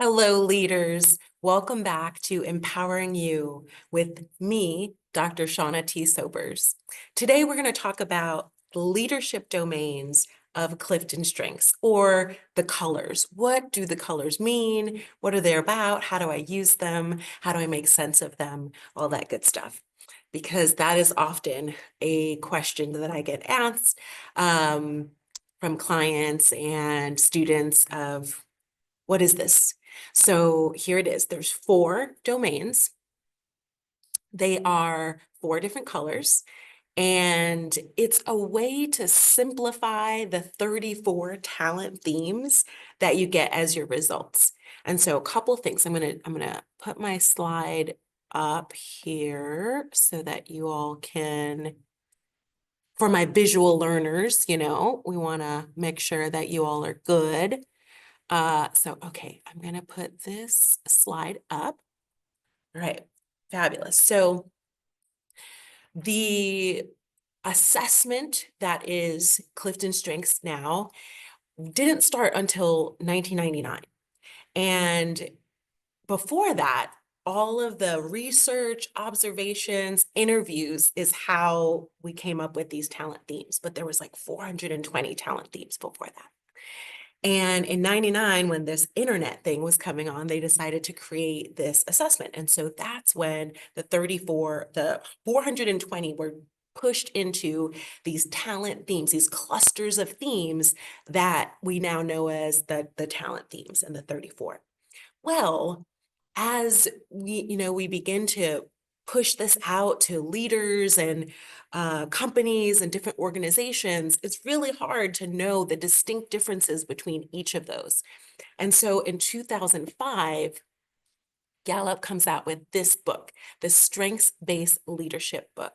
Hello, leaders. Welcome back to Empowering You with me, Dr. Shauna T. Sobers. Today, we're going to talk about the leadership domains of CliftonStrengths, or the colors. What do the colors mean? What are they about? How do I use them? How do I make sense of them? All that good stuff. Because that is often a question that I get asked from clients and students of, what is this? So here it is. There's 4 domains. They are 4 different colors, and it's a way to simplify the 34 talent themes that you get as your results. And so a couple things. I'm gonna put my slide up here so that you all can, for my visual learners, we want to make sure that you all are good. Okay, I'm going to put this slide up. All right, fabulous. So the assessment that is CliftonStrengths now didn't start until 1999. And before that, all of the research, observations, interviews is how we came up with these talent themes. But there was like 420 talent themes before that. And in 99, when this internet thing was coming on, they decided to create this assessment. And so that's when the 420 were pushed into these talent themes, these clusters of themes that we now know as the talent themes and the 34. Well, as we begin to push this out to leaders and companies and different organizations, it's really hard to know the distinct differences between each of those. And so in 2005, Gallup comes out with this book, the Strengths-Based Leadership book.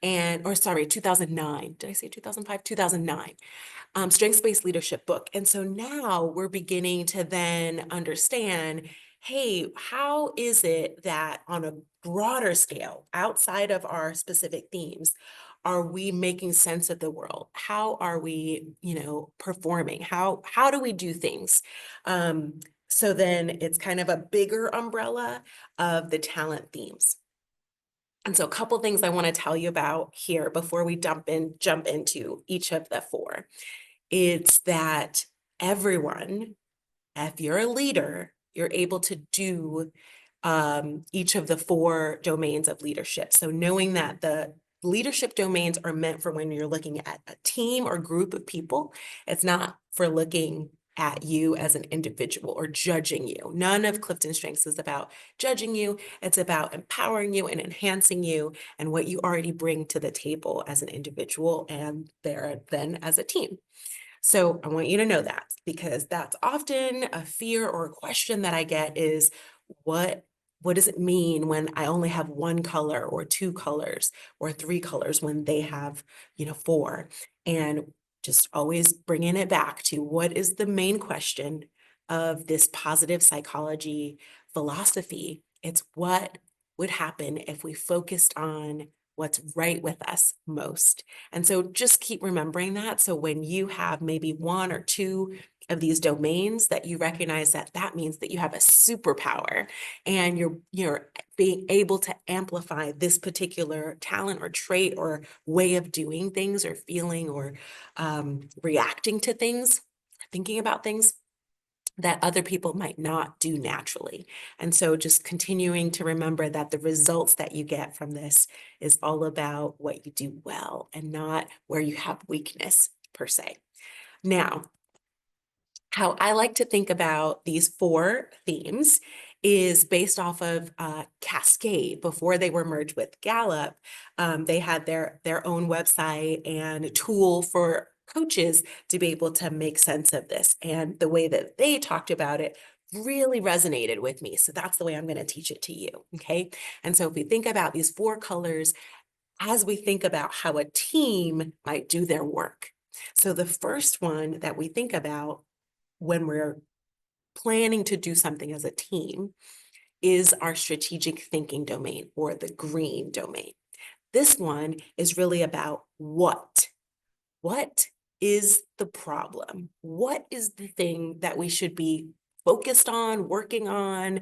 2009. Did I say 2005? 2009. Strengths-Based Leadership book. And so now we're beginning to then understand, hey, how is it that on a broader scale, outside of our specific themes, are we making sense of the world? How are we, performing? How do we do things? So then it's kind of a bigger umbrella of the talent themes. And so a couple things I want to tell you about here before we jump into each of the 4. It's that everyone, if you're a leader, you're able to do each of the 4 domains of leadership. So knowing that the leadership domains are meant for when you're looking at a team or group of people, it's not for looking at you as an individual or judging you. None of CliftonStrengths is about judging you. It's about empowering you and enhancing you and what you already bring to the table as an individual and then as a team. So I want you to know that, because that's often a fear or a question that I get is, what does it mean when I only have 1 color or 2 colors or 3 colors when they have, 4? And just always bringing it back to what is the main question of this positive psychology philosophy. It's what would happen if we focused on what's right with us most. And so just keep remembering that. So when you have maybe 1 or 2 of these domains, that you recognize that means that you have a superpower and you're being able to amplify this particular talent or trait or way of doing things or feeling or reacting to things, thinking about things that other people might not do naturally. And so just continuing to remember that the results that you get from this is all about what you do well and not where you have weakness per se. Now, how I like to think about these 4 themes is based off of Cascade. Before they were merged with Gallup, they had their own website and tool for coaches to be able to make sense of this. And the way that they talked about it really resonated with me. So that's the way I'm going to teach it to you. Okay. And so if we think about these 4 colors, as we think about how a team might do their work. So the first one that we think about when we're planning to do something as a team is our strategic thinking domain, or the green domain. This one is really about what. What is the problem? What is the thing that we should be focused on, working on?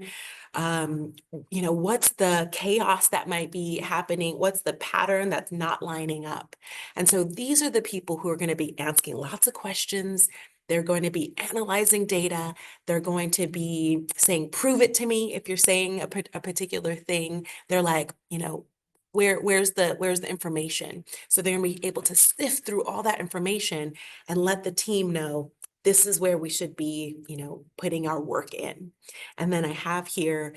What's the chaos that might be happening? What's the pattern that's not lining up? And so these are the people who are going to be asking lots of questions. They're going to be analyzing data. They're going to be saying, prove it to me. If you're saying a particular thing, they're like, where's the information? So they're going to be able to sift through all that information and let the team know this is where we should be, putting our work in. And then I have here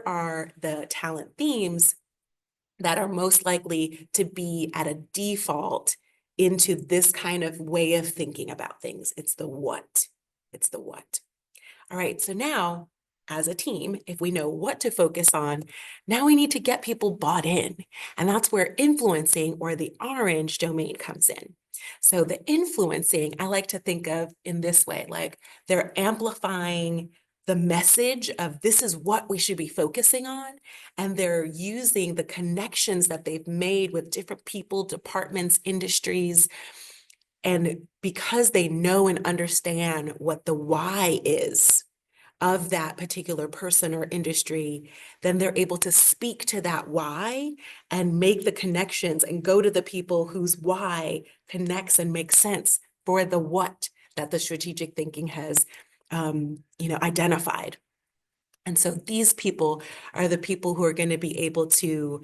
are the talent themes that are most likely to be at a default into this kind of way of thinking about things. It's the what. It's the what. All right, so now as a team, if we know what to focus on, now we need to get people bought in. And that's where influencing, or the orange domain, comes in. So the influencing, I like to think of in this way, like they're amplifying the message of this is what we should be focusing on. And they're using the connections that they've made with different people, departments, industries. And because they know and understand what the why is of that particular person or industry, then they're able to speak to that why and make the connections and go to the people whose why connects and makes sense for the what that the strategic thinking has identified. And so these people are the people who are going to be able to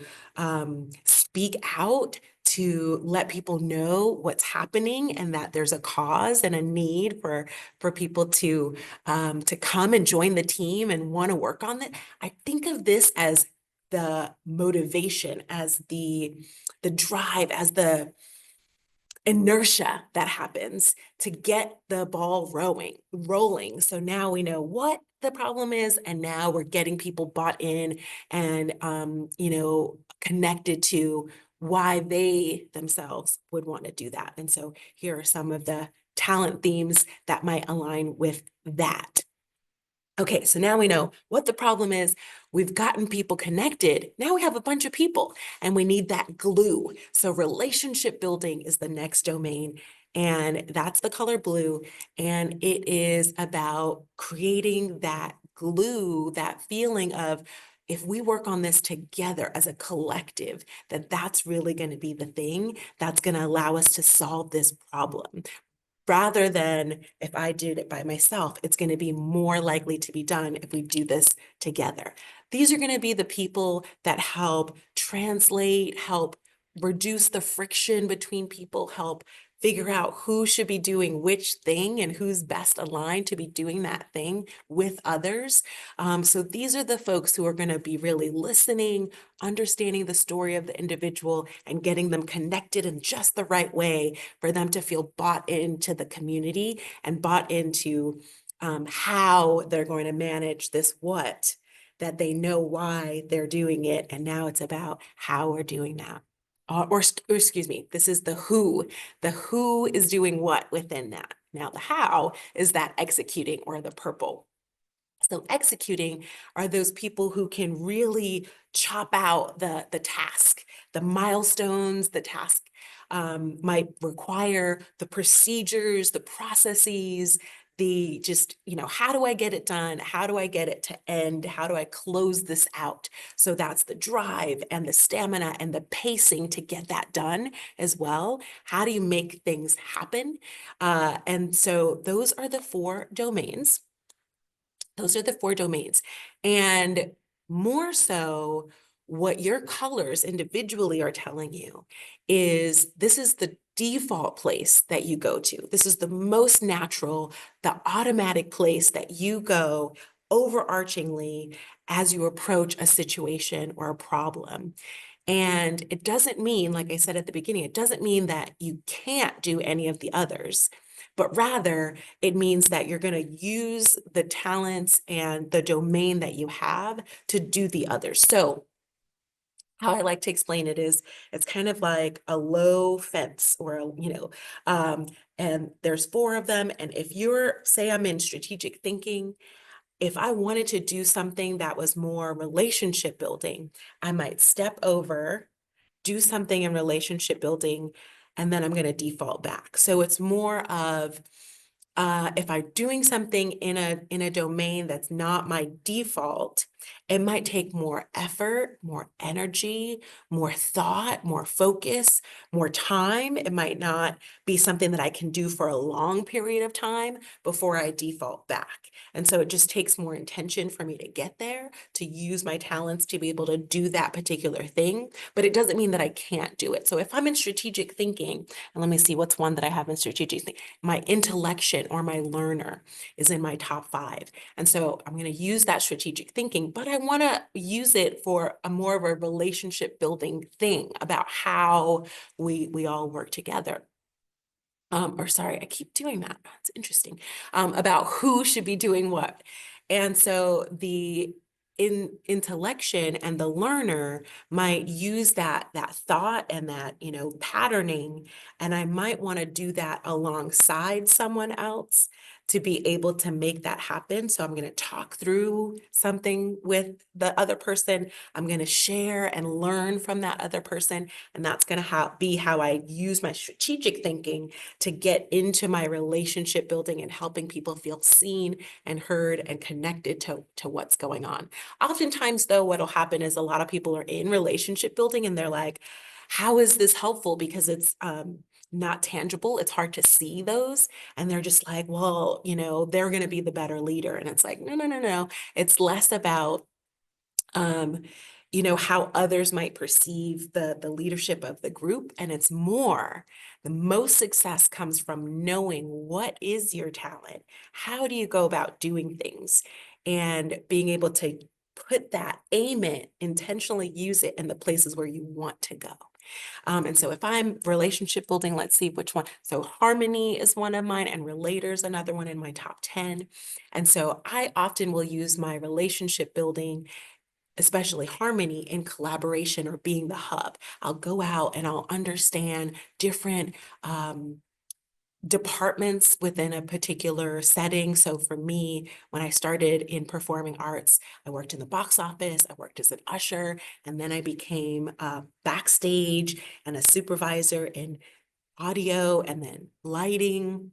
speak out, to let people know what's happening and that there's a cause and a need for people to come and join the team and want to work on it. I think of this as the motivation, as the drive, as the inertia that happens to get the ball rolling. So now we know what the problem is, and now we're getting people bought in and connected to why they themselves would want to do that. And so here are some of the talent themes that might align with that. Okay, so now we know what the problem is. We've gotten people connected. Now we have a bunch of people and we need that glue. So relationship building is the next domain, and that's the color blue. And it is about creating that glue, that feeling of, if we work on this together as a collective, that's really going to be the thing that's going to allow us to solve this problem. Rather than if I did it by myself, it's going to be more likely to be done if we do this together. These are going to be the people that help translate, help reduce the friction between people, help figure out who should be doing which thing and who's best aligned to be doing that thing with others. So these are the folks who are going to be really listening, understanding the story of the individual, and getting them connected in just the right way for them to feel bought into the community and bought into how they're going to manage this what, that they know why they're doing it. And now it's about how we're doing that. Or excuse me, this is the who. The who is doing what within that. Now the how is that executing, or the purple. So executing are those people who can really chop out the task, the milestones. The task might require the procedures, the processes, the just, how do I get it done? How do I get it to end? How do I close this out? So that's the drive and the stamina and the pacing to get that done as well. How do you make things happen? And so those are the four domains. Those are the four domains. And more so, what your colors individually are telling you is this is the default place that you go to. This is the most natural, the automatic place that you go overarchingly as you approach a situation or a problem. And it doesn't mean, like I said at the beginning, it doesn't mean that you can't do any of the others, but rather it means that you're going to use the talents and the domain that you have to do the others. So how I like to explain it is it's kind of like a low fence, or, and there's four of them. And if say I'm in strategic thinking, if I wanted to do something that was more relationship building, I might step over, do something in relationship building, and then I'm going to default back. So it's more of if I'm doing something in a domain that's not my default, it might take more effort, more energy, more thought, more focus, more time. It might not be something that I can do for a long period of time before I default back. And so it just takes more intention for me to get there, to use my talents to be able to do that particular thing. But it doesn't mean that I can't do it. So if I'm in strategic thinking, and let me see what's one that I have in strategic thinking, my intellection or my learner is in my top 5. And so I'm going to use that strategic thinking, but I want to use it for a more of a relationship building thing about how we all work together. Or sorry, I keep doing that. It's interesting. About who should be doing what. And so the intellection and the learner might use that thought and that, patterning, and I might want to do that alongside someone else to be able to make that happen. So I'm going to talk through something with the other person. I'm going to share and learn from that other person, and that's going to be how I use my strategic thinking to get into my relationship building and helping people feel seen and heard and connected to what's going on. Oftentimes, though, what'll happen is a lot of people are in relationship building and they're like, how is this helpful? Because it's not tangible. It's hard to see those. And they're just like, well, they're going to be the better leader. And it's like, no, no, no, no. It's less about um, how others might perceive the leadership of the group. And it's more, the most success comes from knowing what is your talent. How do you go about doing things? And being able to aim it, intentionally use it in the places where you want to go. And so if I'm relationship building, let's see which one. So harmony is one of mine, and relators another one in my top 10. And so I often will use my relationship building, especially harmony, in collaboration or being the hub. I'll go out and I'll understand different departments within a particular setting. So for me, when I started in performing arts, I worked in the box office, I worked as an usher, and then I became backstage and a supervisor in audio and then lighting.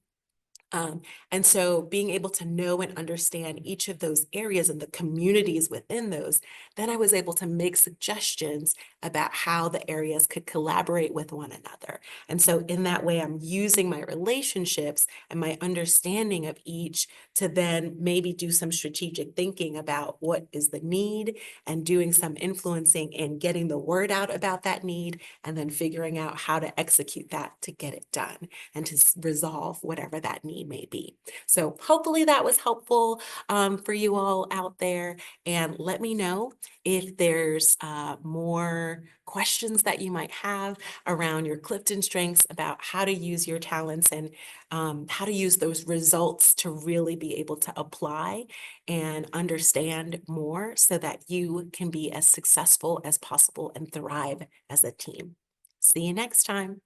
And so being able to know and understand each of those areas and the communities within those, then I was able to make suggestions about how the areas could collaborate with one another. And so in that way, I'm using my relationships and my understanding of each to then maybe do some strategic thinking about what is the need and doing some influencing and getting the word out about that need, and then figuring out how to execute that to get it done and to resolve whatever that need may be. So hopefully that was helpful for you all out there. And let me know if there's more questions that you might have around your Clifton strengths, about how to use your talents and how to use those results to really be able to apply and understand more so that you can be as successful as possible and thrive as a team. See you next time.